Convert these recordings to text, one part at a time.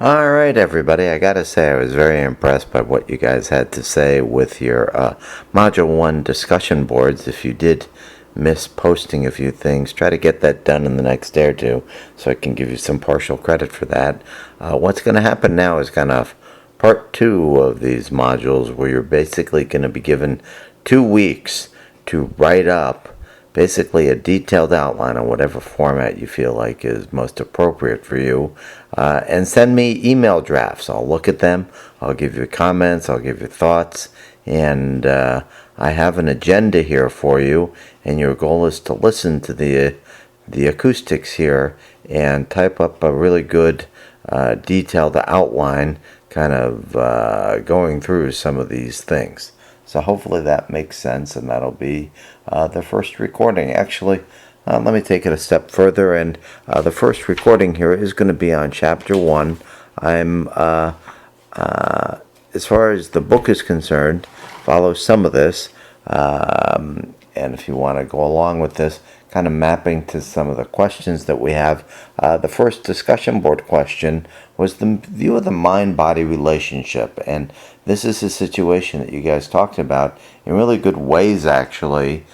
All right, everybody. I gotta say, I was very impressed by what you guys had to say with your Module 1 discussion boards. If you did miss posting a few things, try to get that done in the next day or two so I can give you some partial credit for that. What's going to happen now is kind of part 2 of these modules where you're basically going to be given 2 weeks to write up basically a detailed outline on whatever format you feel like is most appropriate for you, and send me email drafts. I'll look at them, I'll give you comments, I'll give you thoughts, and I have an agenda here for you, and your goal is to listen to the acoustics here and type up a really good detailed outline kind of going through some of these things. So hopefully that makes sense, and that'll be the first recording. Actually, let me take it a step further, and the first recording here is going to be on Chapter 1. I'm, as far as the book is concerned, follow some of this, and if you want to go along with this, kind of mapping to some of the questions that we have. The first discussion board question was the view of the mind-body relationship, and this is a situation that you guys talked about in really good ways, actually.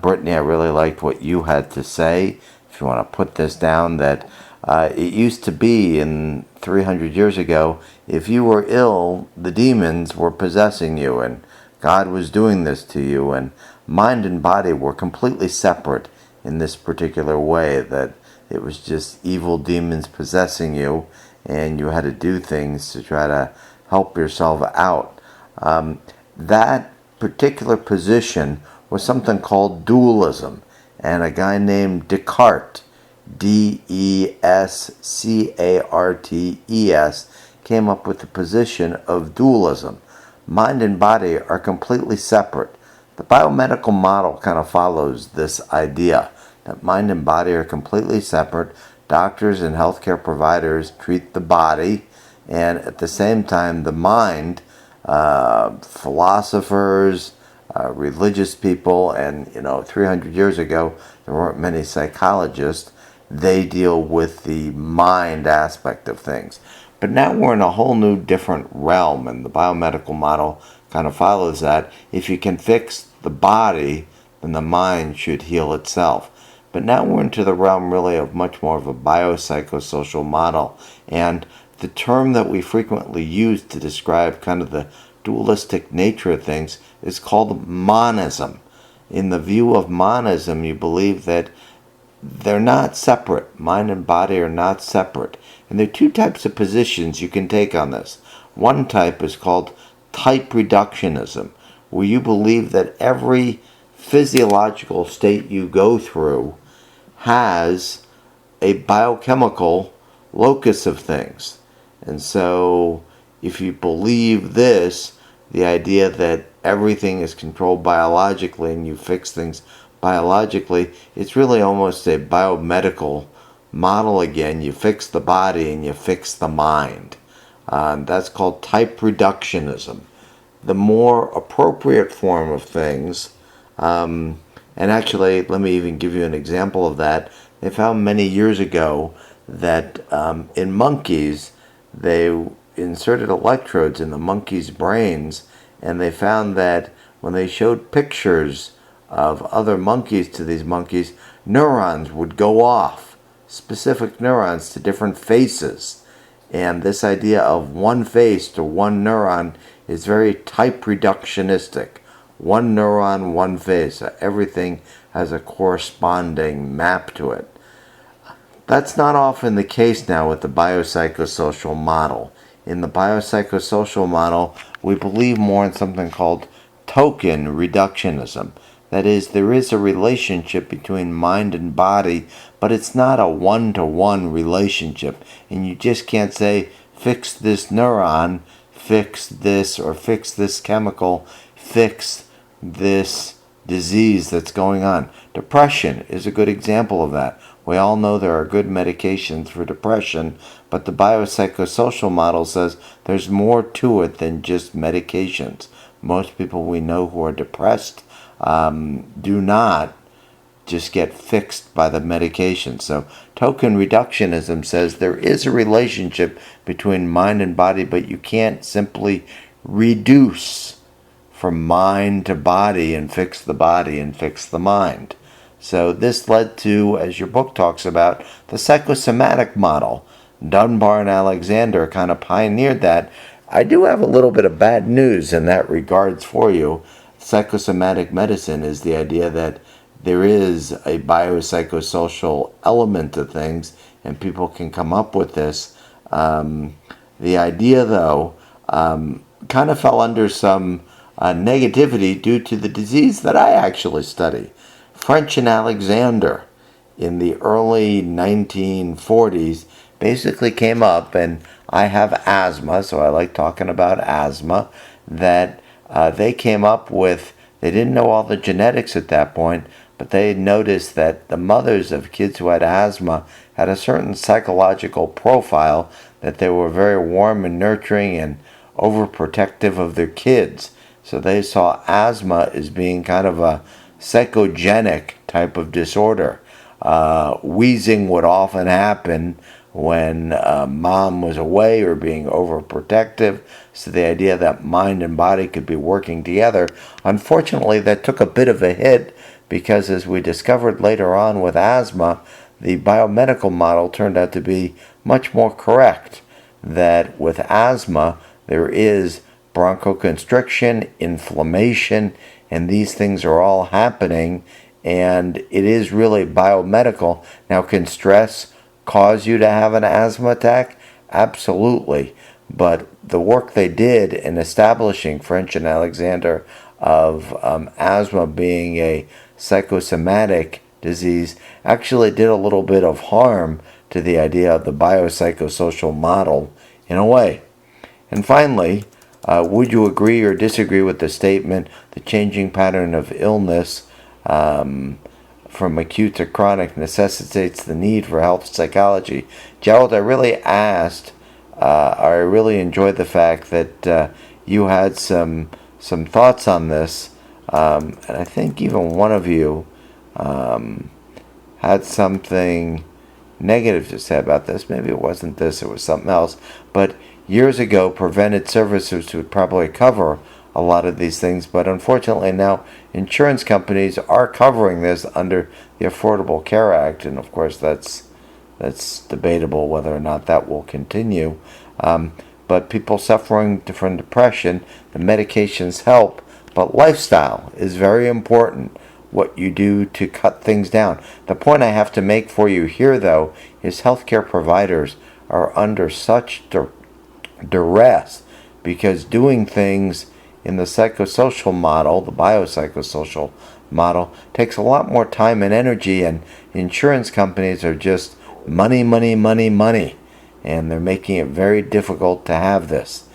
Brittany, I really liked what you had to say. If you want to put this down, that it used to be in 300 years ago, if you were ill, the demons were possessing you, and God was doing this to you, and mind and body were completely separate in this particular way, that it was just evil demons possessing you, and you had to do things to try to help yourself out. That particular position was something called dualism, and a guy named Descartes, Descartes, came up with the position of dualism. Mind and body are completely separate. The biomedical model kind of follows this idea that mind and body are completely separate. Doctors and healthcare providers treat the body, and at the same time, the mind, philosophers, religious people, and 300 years ago, there weren't many psychologists. They deal with the mind aspect of things. But now we're in a whole new different realm, and the biomedical model kind of follows that. If you can fix the body, then the mind should heal itself. But now we're into the realm really of much more of a biopsychosocial model, and the term that we frequently use to describe kind of the dualistic nature of things is called monism. In the view of monism, you believe that they're not separate. Mind and body are not separate. And there are two types of positions you can take on this. One type is called type reductionism, where you believe that every physiological state you go through has a biochemical locus of things. And so if you believe this, the idea that everything is controlled biologically and you fix things biologically, it's really almost a biomedical model again. You fix the body and you fix the mind. That's called type reductionism. The more appropriate form of things, and actually, let me even give you an example of that. They found many years ago that in monkeys, they inserted electrodes in the monkeys' brains, and they found that when they showed pictures of other monkeys to these monkeys, neurons would go off, specific neurons to different faces. And this idea of one face to one neuron is very type reductionistic. One neuron, one face. Everything has a corresponding map to it. That's not often the case now with the biopsychosocial model. In the biopsychosocial model, we believe more in something called token reductionism. That is, there is a relationship between mind and body, but it's not a one-to-one relationship. And you just can't say, fix this neuron, fix this, or fix this chemical, fix this disease that's going on. Depression is a good example of that. We all know there are good medications for depression, but the biopsychosocial model says there's more to it than just medications. Most people we know who are depressed do not just get fixed by the medication. So token reductionism says there is a relationship between mind and body, but you can't simply reduce from mind to body and fix the body and fix the mind. So this led to, as your book talks about, the psychosomatic model. Dunbar and Alexander kind of pioneered that. I do have a little bit of bad news in that regards for you. Psychosomatic medicine is the idea that there is a biopsychosocial element to things, and people can come up with this. The idea, though, kind of fell under some negativity due to the disease that I actually study. French and Alexander in the early 1940s basically came up, and I have asthma, so I like talking about asthma, that they came up with, they didn't know all the genetics at that point, but they noticed that the mothers of kids who had asthma had a certain psychological profile, that they were very warm and nurturing and overprotective of their kids. So they saw asthma as being kind of a psychogenic type of disorder. Wheezing would often happen when mom was away or being overprotective. So the idea that mind and body could be working together. Unfortunately, that took a bit of a hit because, as we discovered later on with asthma, the biomedical model turned out to be much more correct. That with asthma, there is bronchoconstriction, inflammation, and these things are all happening, and it is really biomedical. Now, can stress cause you to have an asthma attack? Absolutely. But the work they did in establishing, French and Alexander, of asthma being a psychosomatic disease actually did a little bit of harm to the idea of the biopsychosocial model in a way. And finally, would you agree or disagree with the statement, the changing pattern of illness from acute to chronic necessitates the need for health psychology? Gerald, I really I really enjoyed the fact that you had some thoughts on this, and I think even one of you had something negative to say about this. Maybe it wasn't this, it was something else. But years ago, preventive services would probably cover a lot of these things, but unfortunately now insurance companies are covering this under the Affordable Care Act, and of course that's debatable whether or not that will continue. But people suffering from depression, the medications help, but lifestyle is very important. What you do to cut things down. The point I have to make for you here, though, is healthcare providers are under such duress because doing things in the psychosocial model, the biopsychosocial model, takes a lot more time and energy, and insurance companies are just money, money, money, money, and they're making it very difficult to have this.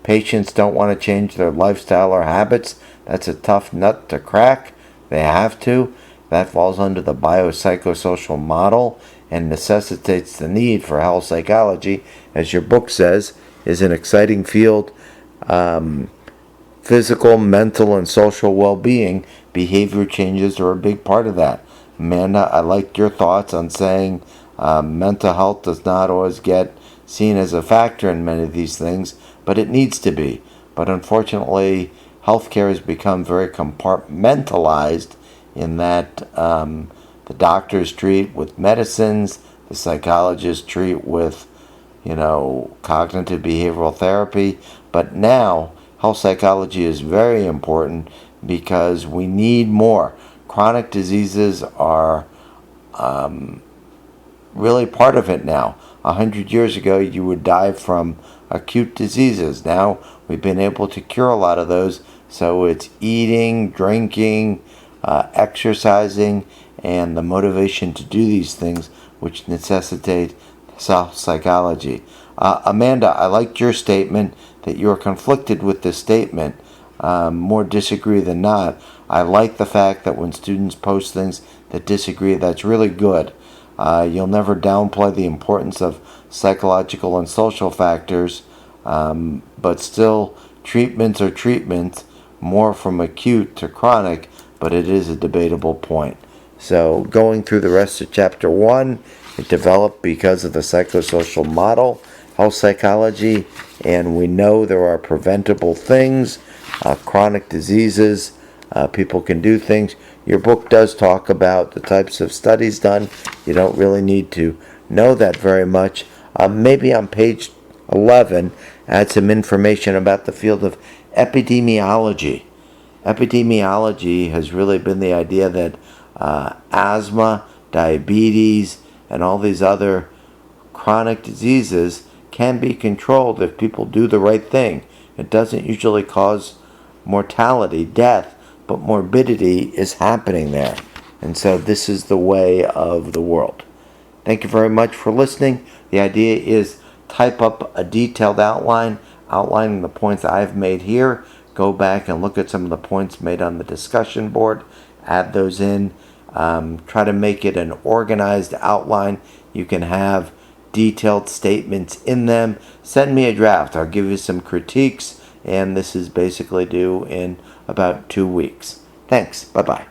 Patients don't want to change their lifestyle or habits. That's a tough nut to crack. They have to. That falls under the biopsychosocial model and necessitates the need for health psychology, as your book says, is an exciting field. Physical, mental, and social well-being, behavior changes are a big part of that. Amanda, I like your thoughts on saying mental health does not always get seen as a factor in many of these things, but it needs to be. But unfortunately, healthcare has become very compartmentalized in that the doctors treat with medicines, the psychologists treat with, cognitive behavioral therapy. But now, health psychology is very important because we need more. Chronic diseases are really part of it now. 100 years ago, you would die from acute diseases. Now, we've been able to cure a lot of those. So it's eating, drinking, exercising, and the motivation to do these things which necessitate self-psychology. Amanda, I liked your statement that you're conflicted with this statement. More disagree than not. I like the fact that when students post things that disagree, that's really good. You'll never downplay the importance of psychological and social factors, but still, treatments are treatments, more from acute to chronic, but it is a debatable point. So going through the rest of chapter 1, it developed because of the psychosocial model, health psychology, and we know there are preventable things, chronic diseases, people can do things. Your book does talk about the types of studies done. You don't really need to know that very much. Maybe on page 11, add some information about the field of epidemiology. Epidemiology has really been the idea that asthma, diabetes, and all these other chronic diseases can be controlled if people do the right thing. It doesn't usually cause mortality, death, but morbidity is happening there. And so this is the way of the world. Thank you very much for listening. The idea is type up a detailed outline outlining the points I've made here. Go back and look at some of the points made on the discussion board. Add those in. Try to make it an organized outline. You can have detailed statements in them. Send me a draft. I'll give you some critiques. And this is basically due in about 2 weeks. Thanks. Bye-bye.